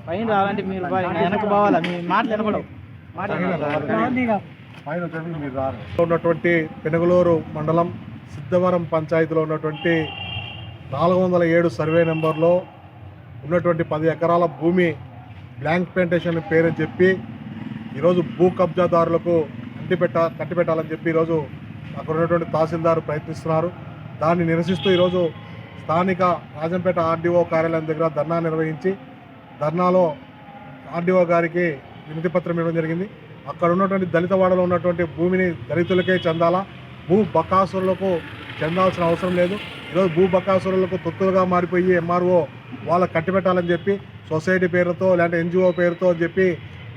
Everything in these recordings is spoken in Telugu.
పైన రావాలంటే మీరు వెనక పోవాలా, మీ మాటలు వినపడవు. ఉన్నటువంటి పెనుగలూరు మండలం సిద్ధవరం పంచాయతీలో ఉన్నటువంటి 407 సర్వే నెంబర్లో ఉన్నటువంటి 10 ఎకరాల భూమి బ్లాంక్ ప్లాంటేషన్ పేరని చెప్పి ఈరోజు భూ కబ్జాదారులకు కట్టిపెట్టాలని చెప్పి ఈరోజు అక్కడ ఉన్నటువంటి తహసీల్దార్ ప్రయత్నిస్తున్నారు. దాన్ని నిరసిస్తూ ఈరోజు స్థానిక రాజంపేట ఆర్డీఓ కార్యాలయం దగ్గర ధర్నా నిర్వహించి ధర్నాలో ఆర్డీఓ గారికి వినతి పత్రం ఇవ్వడం జరిగింది. అక్కడ ఉన్నటువంటి దళిత వాడలో ఉన్నటువంటి భూమిని దళితులకే చెందాలా, భూ బకాసురులకు చెందాల్సిన అవసరం లేదు. ఈరోజు భూ బకాసురులకు తొత్తులుగా మారిపోయి ఎంఆర్ఓ వాళ్ళకి కట్టిపెట్టాలని చెప్పి సొసైటీ పేరుతో లేదంటే ఎన్జిఓ పేరుతో అని చెప్పి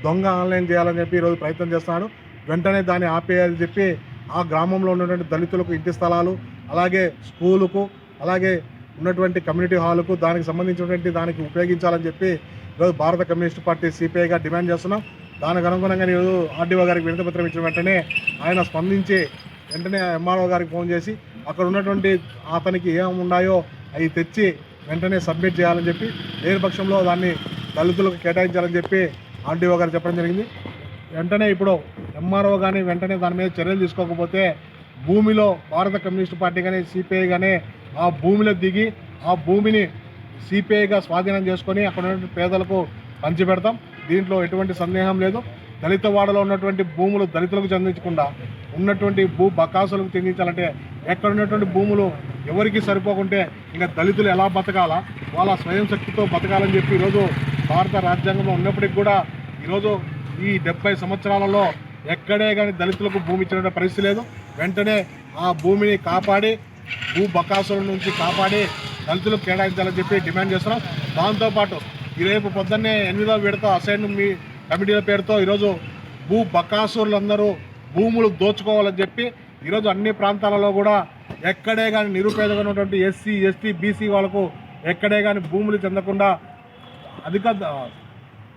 దొంగ ఆన్లైన్ చేయాలని చెప్పి ఈరోజు ప్రయత్నం చేస్తున్నాడు. వెంటనే దాన్ని ఆపేయాలని చెప్పి ఆ గ్రామంలో ఉన్నటువంటి దళితులకు ఇంటి స్థలాలు, అలాగే స్కూలుకు, అలాగే ఉన్నటువంటి కమ్యూనిటీ హాలుకు దానికి సంబంధించినటువంటి దానికి ఉపయోగించాలని చెప్పి ఈరోజు భారత కమ్యూనిస్ట్ పార్టీ సిపిఐగా డిమాండ్ చేస్తున్నాం. దానికి అనుగుణంగా ఈరోజు ఆర్డీఓ గారికి వినతి పత్రం ఇచ్చిన వెంటనే ఆయన స్పందించి వెంటనే ఎంఆర్ఓ గారికి ఫోన్ చేసి అక్కడ ఉన్నటువంటి అతనికి ఏం ఉన్నాయో అవి తెచ్చి వెంటనే సబ్మిట్ చేయాలని చెప్పి, లేని పక్షంలో దాన్ని దళితులకు కేటాయించాలని చెప్పి ఆర్డీఓ గారు చెప్పడం జరిగింది. వెంటనే ఇప్పుడు ఎంఆర్ఓ కానీ వెంటనే దాని మీద చర్యలు తీసుకోకపోతే భూమిలో భారత కమ్యూనిస్ట్ పార్టీ కానీ సిపిఐ కానీ ఆ భూమిలో దిగి ఆ భూమిని సిపిఐగా స్వాధీనం చేసుకొని అక్కడ ఉన్నటువంటి పేదలకు పంచిపెడతాం. దీంట్లో ఎటువంటి సందేహం లేదు. దళిత వాడలో ఉన్నటువంటి భూములు దళితులకు చెందించకుండా ఉన్నటువంటి భూ బకాసులకు చెందించాలంటే ఎక్కడ ఉన్నటువంటి భూములు ఎవరికి సరిపోకుంటే ఇంకా దళితులు ఎలా బతకాలా, వాళ్ళ స్వయం శక్తితో బతకాలని చెప్పి ఈరోజు భారత రాజ్యాంగంలో ఉన్నప్పటికీ కూడా ఈరోజు ఈ 70 సంవత్సరాలలో ఎక్కడే కానీ దళితులకు భూమి ఇచ్చిన పరిస్థితి లేదు. వెంటనే ఆ భూమిని కాపాడి భూ బకాసుల నుంచి కాపాడి దళితులకు కేటాయించాలని చెప్పి డిమాండ్ చేస్తున్నాం. దాంతోపాటు రేపు పొద్దున్నే 8వ విడత అసైన్ మీ కమిటీల పేరుతో ఈరోజు భూ బకాసురులందరూ భూములు దోచుకోవాలని చెప్పి ఈరోజు అన్ని ప్రాంతాలలో కూడా ఎక్కడే కానీ నిరుపేదగా ఉన్నటువంటి ఎస్సీ, ఎస్టీ, బీసీ వాళ్ళకు ఎక్కడే కానీ భూములు చెందకుండా అధిక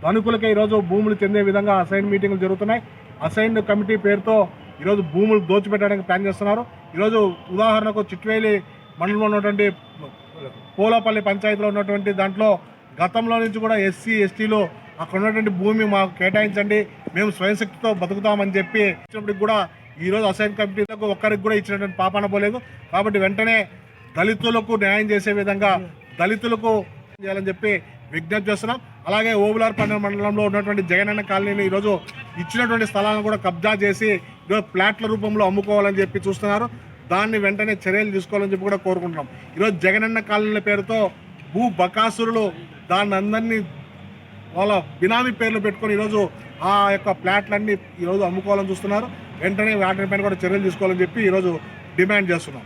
ధనికులకే ఈరోజు భూములు చెందే విధంగా అసైన్ మీటింగ్లు జరుగుతున్నాయి. అసైన్ కమిటీ పేరుతో ఈరోజు భూములు దోచిపెట్టడానికి ప్లాన్ చేస్తున్నారు. ఈరోజు ఉదాహరణకు చిట్వేలి మండలంలో ఉన్నటువంటి పోలపల్లి పంచాయతీలో ఉన్నటువంటి దాంట్లో గతంలో నుంచి కూడా ఎస్సీ, ఎస్టీలు అక్కడ ఉన్నటువంటి భూమి మాకు కేటాయించండి, మేము స్వయంశక్తితో బతుకుతామని చెప్పి ఇచ్చినప్పటికి కూడా ఈరోజు అసైన్ కమిటీలకు ఒక్కరికి కూడా ఇచ్చినటువంటి పాపాన పోలేదు. కాబట్టి వెంటనే దళితులకు న్యాయం చేసే విధంగా దళితులకు చేయాలని చెప్పి విజ్ఞప్తి చేస్తున్నాం. అలాగే ఓబులార్పల్లి మండలంలో ఉన్నటువంటి జగనన్న కాలనీని ఈరోజు ఇచ్చినటువంటి స్థలాలను కూడా కబ్జా చేసి ఈరోజు ప్లాట్ల రూపంలో అమ్ముకోవాలని చెప్పి చూస్తున్నారు. దాన్ని వెంటనే చర్యలు తీసుకోవాలని చెప్పి కూడా కోరుకుంటున్నాం. ఈరోజు జగనన్న కాలనీల పేరుతో భూ బకాసురులు దాన్ని అందరినీ వాళ్ళ బినామీ పేర్లు పెట్టుకొని ఈరోజు ఆ యొక్క ప్లాట్లన్నీ ఈరోజు అమ్ముకోవాలని చూస్తున్నారు. వెంటనే వాటిపైన కూడా చర్యలు తీసుకోవాలని చెప్పి ఈరోజు డిమాండ్ చేస్తున్నాం.